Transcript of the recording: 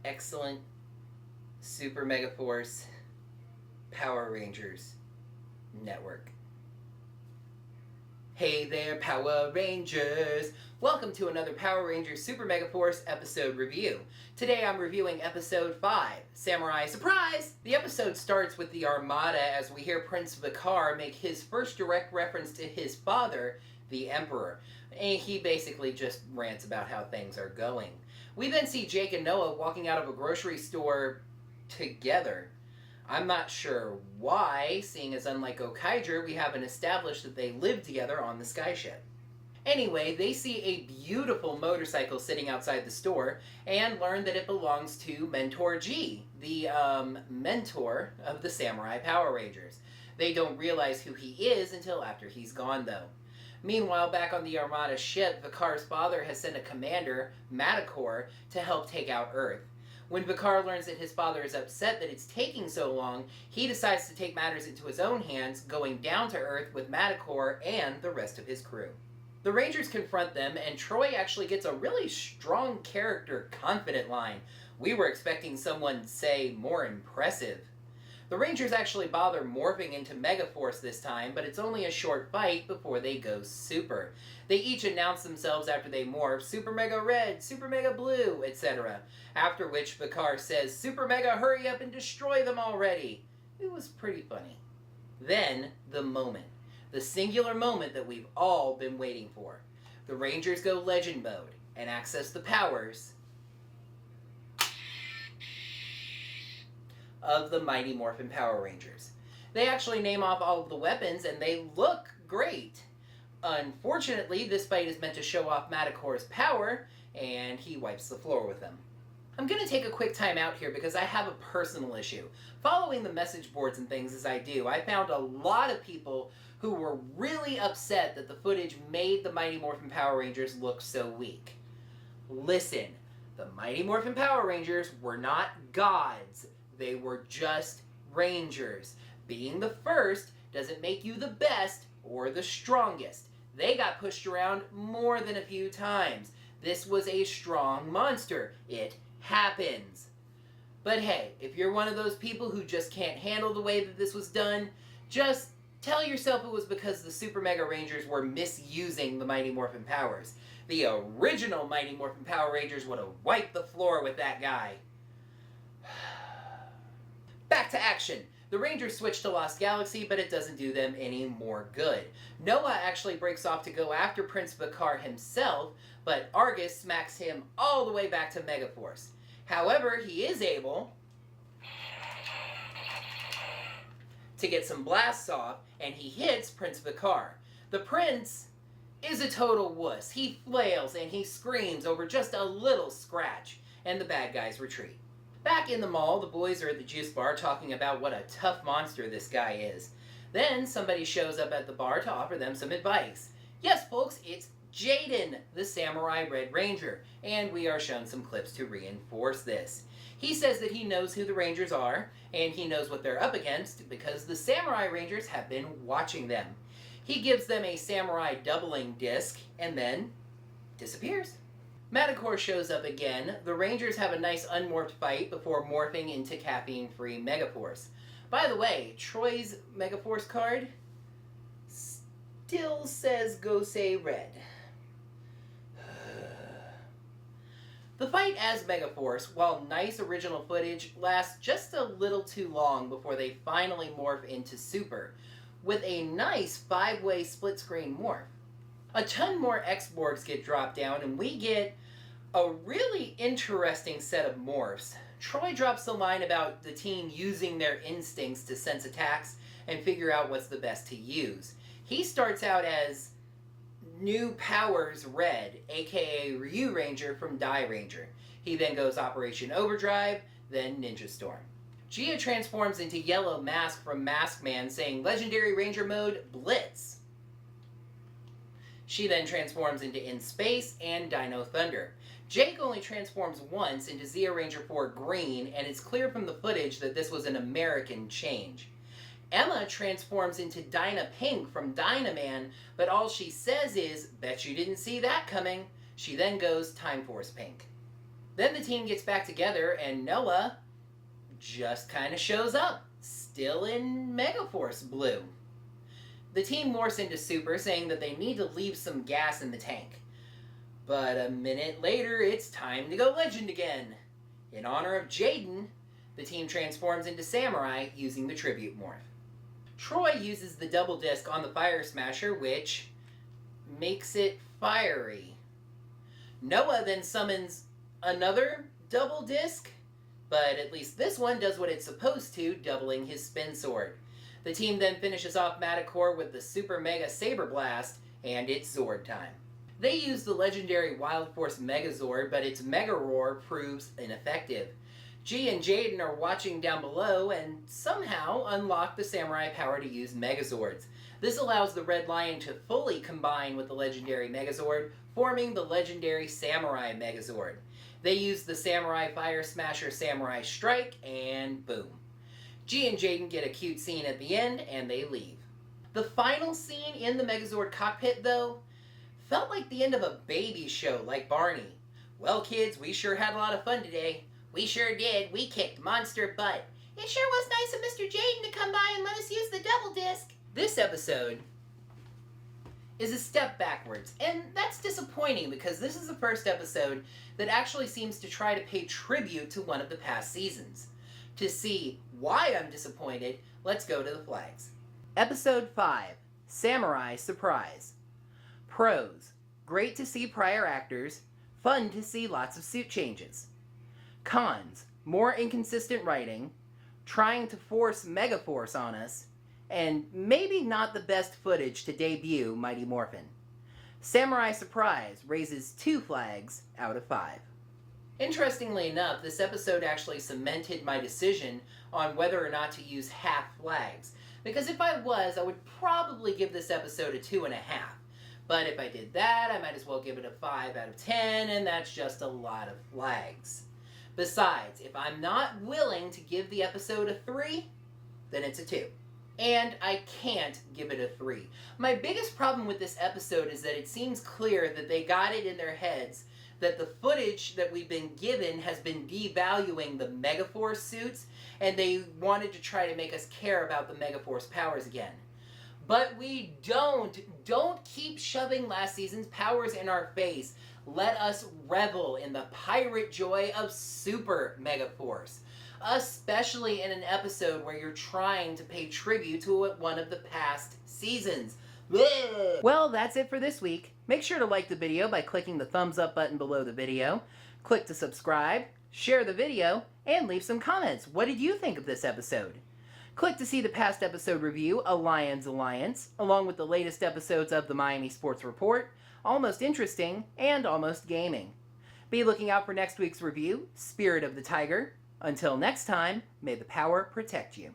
excellent Super Megaforce Power Rangers network. Hey there, Power Rangers! Welcome to another Power Rangers Super Megaforce episode review. Today I'm reviewing episode 5, Samurai Surprise! The episode starts with the Armada as we hear Prince Vicar make his first direct reference to his father, the Emperor. And he basically just rants about how things are going. We then see Jake and Noah walking out of a grocery store together. I'm not sure why, seeing as unlike Okaiger, we haven't established that they live together on the skyship. Anyway, they see a beautiful motorcycle sitting outside the store and learn that it belongs to Mentor G, the mentor of the Samurai Power Rangers. They don't realize who he is until after he's gone, though. Meanwhile, back on the Armada ship, Vicar's father has sent a commander, Megaforce, to help take out Earth. When Vicar learns that his father is upset that it's taking so long, he decides to take matters into his own hands, going down to Earth with Megaforce and the rest of his crew. The Rangers confront them, and Troy actually gets a really strong character, confident line. We were expecting someone, say, more impressive. The Rangers actually bother morphing into Megaforce this time, but it's only a short fight before they go Super. They each announce themselves after they morph, Super Mega Red, Super Mega Blue, etc. After which Vicar says, Super Mega, hurry up and destroy them already. It was pretty funny. Then, the moment. The singular moment that we've all been waiting for. The Rangers go Legend mode and access the powers of the Mighty Morphin Power Rangers. They actually name off all of the weapons and they look great. Unfortunately, this fight is meant to show off Megaforce's power, and he wipes the floor with them. I'm going to take a quick time out here because I have a personal issue. Following the message boards and things as I do, I found a lot of people who were really upset that the footage made the Mighty Morphin Power Rangers look so weak. Listen, the Mighty Morphin Power Rangers were not gods. They were just Rangers. Being the first doesn't make you the best or the strongest. They got pushed around more than a few times. This was a strong monster. It happens. But hey, if you're one of those people who just can't handle the way that this was done, just tell yourself it was because the Super Mega Rangers were misusing the Mighty Morphin powers. The original Mighty Morphin Power Rangers would have wiped the floor with that guy. Back to action. The Rangers switch to Lost Galaxy, but it doesn't do them any more good. Noah actually breaks off to go after Prince Vicar himself, but Argus smacks him all the way back to Megaforce. However, he is able to get some blasts off, and he hits Prince Vicar. The Prince is a total wuss. He flails and he screams over just a little scratch, and the bad guys retreat. Back in the mall, the boys are at the juice bar talking about what a tough monster this guy is. Then somebody shows up at the bar to offer them some advice. Yes, folks, it's Jaden, the Samurai Red Ranger, and we are shown some clips to reinforce this. He says that he knows who the Rangers are, and he knows what they're up against because the Samurai Rangers have been watching them. He gives them a Samurai doubling disc, and then disappears. Megaforce shows up again. The Rangers have a nice unmorphed fight before morphing into caffeine-free Megaforce. By the way, Troy's Megaforce card still says Go Say Red. The fight as Megaforce, while nice original footage, lasts just a little too long before they finally morph into Super, with a nice 5-way split-screen morph. A ton more X-Borgs get dropped down, and we get a really interesting set of morphs. Troy drops the line about the team using their instincts to sense attacks and figure out what's the best to use. He starts out as New Powers Red, aka Ryu Ranger from Die Ranger. He then goes Operation Overdrive, then Ninja Storm. Gia transforms into Yellow Mask from Mask Man, saying Legendary Ranger Mode Blitz. She then transforms into In Space and Dino Thunder. Jake only transforms once into Zeo Ranger 4 Green, and it's clear from the footage that this was an American change. Emma transforms into Dinah Pink from Dynaman, but all she says is, bet you didn't see that coming. She then goes Time Force Pink. Then the team gets back together and Noah just kind of shows up, still in Megaforce blue. The team morphs into Super, saying that they need to leave some gas in the tank. But a minute later, it's time to go Legend again. In honor of Jaden, the team transforms into Samurai using the Tribute Morph. Troy uses the double disc on the Fire Smasher, which makes it fiery. Noah then summons another double disc, but at least this one does what it's supposed to, doubling his spin sword. The team then finishes off Megacore with the Super Mega Saber Blast, and it's Zord time. They use the legendary Wild Force Megazord, but its Mega Roar proves ineffective. G and Jaden are watching down below and somehow unlock the Samurai power to use Megazords. This allows the Red Lion to fully combine with the legendary Megazord, forming the legendary Samurai Megazord. They use the Samurai Fire Smasher Samurai Strike, and boom. G and Jaden get a cute scene at the end, and they leave. The final scene in the Megazord cockpit, though, felt like the end of a baby show like Barney. Well, kids, we sure had a lot of fun today. We sure did. We kicked monster butt. It sure was nice of Mr. Jaden to come by and let us use the double disc. This episode is a step backwards, and that's disappointing because this is the first episode that actually seems to try to pay tribute to one of the past seasons. To see why I'm disappointed, let's go to the flags. Episode 5, Samurai Surprise. Pros: great to see prior actors, fun to see lots of suit changes. Cons: more inconsistent writing, trying to force Megaforce on us, and maybe not the best footage to debut Mighty Morphin. Samurai Surprise raises 2 flags out of 5. Interestingly enough, this episode actually cemented my decision on whether or not to use half flags, because if I was, I would probably give this episode a 2.5. But if I did that, I might as well give it a 5 out of 10, and that's just a lot of flags. Besides, if I'm not willing to give the episode a 3, then it's a 2. And I can't give it a 3. My biggest problem with this episode is that it seems clear that they got it in their heads that the footage that we've been given has been devaluing the Megaforce suits, and they wanted to try to make us care about the Megaforce powers again. But we don't. Don't keep shoving last season's powers in our face. Let us revel in the pirate joy of Super Megaforce. Especially in an episode where you're trying to pay tribute to one of the past seasons. Blech. Well, that's it for this week. Make sure to like the video by clicking the thumbs up button below the video. Click to subscribe, share the video, and leave some comments. What did you think of this episode? Click to see the past episode review, A Lion's Alliance, along with the latest episodes of the Miami Sports Report, Almost Interesting, and Almost Gaming. Be looking out for next week's review, Spirit of the Tiger. Until next time, may the power protect you.